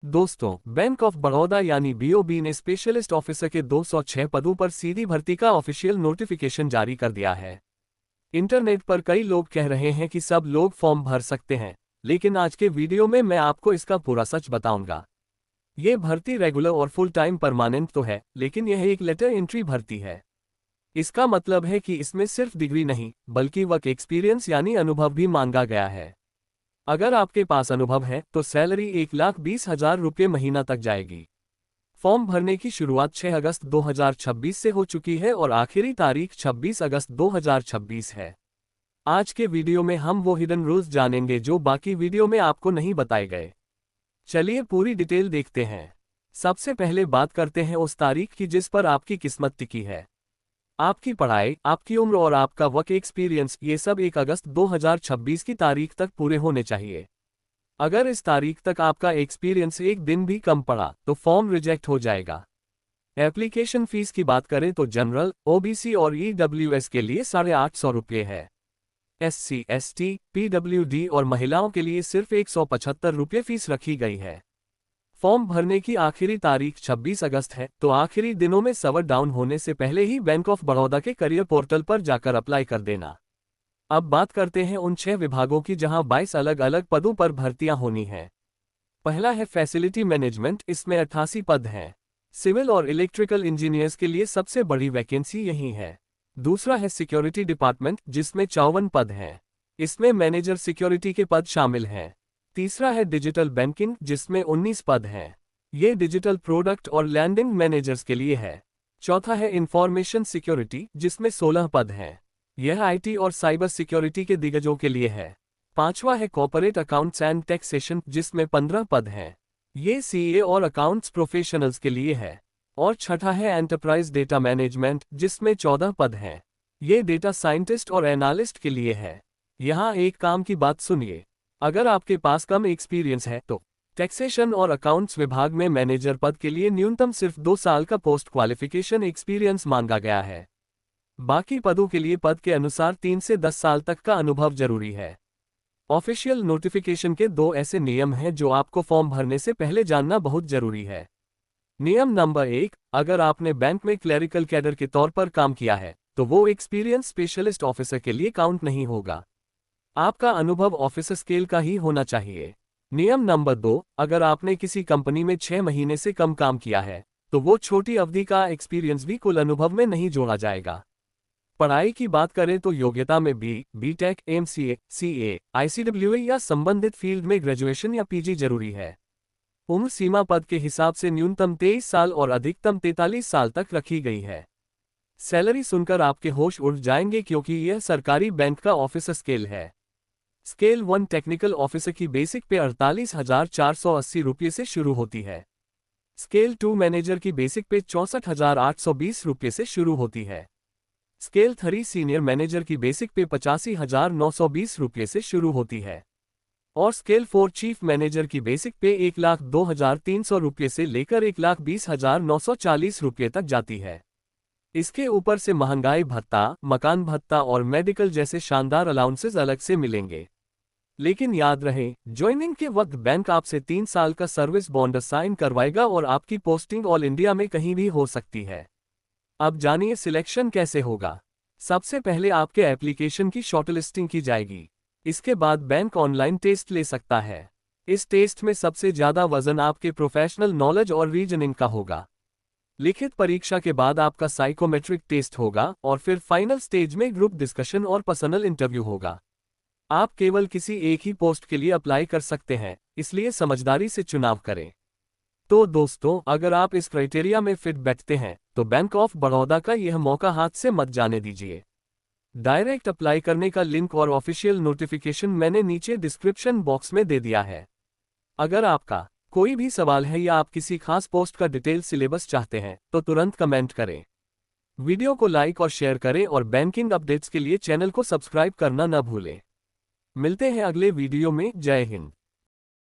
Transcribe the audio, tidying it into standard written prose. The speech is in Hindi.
दोस्तों, बैंक ऑफ बड़ौदा यानी बीओबी ने स्पेशलिस्ट ऑफिसर के 206 पदों पर सीधी भर्ती का ऑफिशियल नोटिफिकेशन जारी कर दिया है। इंटरनेट पर कई लोग कह रहे हैं कि सब लोग फॉर्म भर सकते हैं, लेकिन आज के वीडियो में मैं आपको इसका पूरा सच बताऊंगा। ये भर्ती रेगुलर और फुल टाइम परमानेंट तो है, लेकिन यह एक लेटर एंट्री भर्ती है। इसका मतलब है कि इसमें सिर्फ डिग्री नहीं, बल्कि वर्क एक्सपीरियंस यानी अनुभव भी मांगा गया है। अगर आपके पास अनुभव है तो सैलरी 1,20,000 रुपये महीना तक जाएगी। फॉर्म भरने की शुरुआत 6 अगस्त 2026 से हो चुकी है और आखिरी तारीख 26 अगस्त 2026 है। आज के वीडियो में हम वो हिडन रूल्स जानेंगे जो बाकी वीडियो में आपको नहीं बताए गए। चलिए पूरी डिटेल देखते हैं। सबसे पहले बात करते हैं उस तारीख की जिस पर आपकी किस्मत टिकी है। आपकी पढ़ाई, आपकी उम्र और आपका वर्क एक्सपीरियंस ये सब 1 अगस्त 2026 की तारीख तक पूरे होने चाहिए। अगर इस तारीख तक आपका एक्सपीरियंस एक दिन भी कम पड़ा तो फॉर्म रिजेक्ट हो जाएगा। एप्लीकेशन फीस की बात करें तो जनरल, ओबीसी और ईडब्ल्यूएस के लिए 850 रुपये है। एससी, एसटी, पीडब्ल्यूडी और महिलाओं के लिए सिर्फ 175 रुपये फीस रखी गई है। फॉर्म भरने की आखिरी तारीख 26 अगस्त है, तो आखिरी दिनों में सर्वर डाउन होने से पहले ही बैंक ऑफ बड़ौदा के करियर पोर्टल पर जाकर अप्लाई कर देना। अब बात करते हैं उन 6 विभागों की जहां 22 अलग अलग पदों पर भर्तियां होनी हैं। पहला है फैसिलिटी मैनेजमेंट, इसमें 88 पद हैं। सिविल और इलेक्ट्रिकल इंजीनियर्स के लिए सबसे बड़ी वैकेंसी यही है। दूसरा है सिक्योरिटी डिपार्टमेंट, जिसमें 54 पद हैं। इसमें मैनेजर सिक्योरिटी के पद शामिल हैं। तीसरा है डिजिटल बैंकिंग, जिसमें 19 पद हैं। ये डिजिटल प्रोडक्ट और लैंडिंग मैनेजर्स के लिए है। चौथा है इंफॉर्मेशन सिक्योरिटी, जिसमें 16 पद हैं। यह आईटी और साइबर सिक्योरिटी के दिग्गजों के लिए है। पांचवा है कॉर्पोरेट अकाउंट्स एंड टैक्सेशन, जिसमें 15 पद हैं। ये सीए और अकाउंट्स प्रोफेशनल्स के लिए है। और छठा है एंटरप्राइज डेटा मैनेजमेंट, जिसमें 14 पद हैं। ये डेटा साइंटिस्ट और एनालिस्ट के लिए है। यहाँ एक काम की बात सुनिए, अगर आपके पास कम एक्सपीरियंस है तो टैक्सेशन और अकाउंट्स विभाग में मैनेजर पद के लिए न्यूनतम सिर्फ 2 साल का पोस्ट क्वालिफिकेशन एक्सपीरियंस मांगा गया है। बाकी पदों के लिए पद के अनुसार 3 से 10 साल तक का अनुभव जरूरी है। ऑफिशियल नोटिफिकेशन के 2 ऐसे नियम हैं जो आपको फॉर्म भरने से पहले जानना बहुत जरूरी है। नियम नंबर 1, अगर आपने बैंक में क्लरिकल कैडर के तौर पर काम किया है तो वो एक्सपीरियंस स्पेशलिस्ट ऑफिसर के लिए काउंट नहीं होगा। आपका अनुभव ऑफिसर स्केल का ही होना चाहिए। नियम नंबर 2, अगर आपने किसी कंपनी में 6 महीने से कम काम किया है तो वो छोटी अवधि का एक्सपीरियंस भी कुल अनुभव में नहीं जोड़ा जाएगा। पढ़ाई की बात करें तो योग्यता में बीटेक, एमसीए, सीए, आईसीडब्ल्यूए या संबंधित फील्ड में ग्रेजुएशन या पीजी जरूरी है। उम्र सीमा पद के हिसाब से न्यूनतम 23 साल और अधिकतम 43 साल तक रखी गई है। सैलरी सुनकर आपके होश उड़ जाएंगे क्योंकि यह सरकारी बैंक का ऑफिसर स्केल है। स्केल 1 टेक्निकल ऑफिसर की बेसिक पे 48,480 रुपये से शुरू होती है। स्केल 2 मैनेजर की बेसिक पे 64,820 रुपये से शुरू होती है। स्केल 3 सीनियर मैनेजर की बेसिक पे 85,920 रुपये से शुरू होती है। और स्केल 4 चीफ मैनेजर की बेसिक पे 1,02,300 रुपये से लेकर 1,20,940 रुपये तक जाती है। इसके ऊपर से महंगाई भत्ता, मकान भत्ता और मेडिकल जैसे शानदार अलाउंसेस अलग से मिलेंगे। लेकिन याद रहे, ज्वाइनिंग के वक्त बैंक आपसे 3 साल का सर्विस बॉन्ड साइन करवाएगा और आपकी पोस्टिंग ऑल इंडिया में कहीं भी हो सकती है। अब जानिए सिलेक्शन कैसे होगा। सबसे पहले आपके एप्लीकेशन की शॉर्टलिस्टिंग की जाएगी। इसके बाद बैंक ऑनलाइन टेस्ट ले सकता है। इस टेस्ट में सबसे ज्यादा वजन आपके प्रोफेशनल नॉलेज और रीजनिंग का होगा। लिखित परीक्षा के बाद आपका साइकोमेट्रिक टेस्ट होगा और फिर फाइनल स्टेज में ग्रुप डिस्कशन और पर्सनल इंटरव्यू होगा। आप केवल किसी एक ही पोस्ट के लिए अप्लाई कर सकते हैं, इसलिए समझदारी से चुनाव करें। तो दोस्तों, अगर आप इस क्राइटेरिया में फिट बैठते हैं तो बैंक ऑफ बड़ौदा का यह मौका हाथ से मत जाने दीजिए। डायरेक्ट अप्लाई करने का लिंक और ऑफिशियल नोटिफिकेशन मैंने नीचे डिस्क्रिप्शन बॉक्स में दे दिया है। अगर आपका कोई भी सवाल है या आप किसी खास पोस्ट का डिटेल सिलेबस चाहते हैं तो तुरंत कमेंट करें। वीडियो को लाइक और शेयर करें और बैंकिंग अपडेट्स के लिए चैनल को सब्सक्राइब करना न भूलें। मिलते हैं अगले वीडियो में। जय हिंद।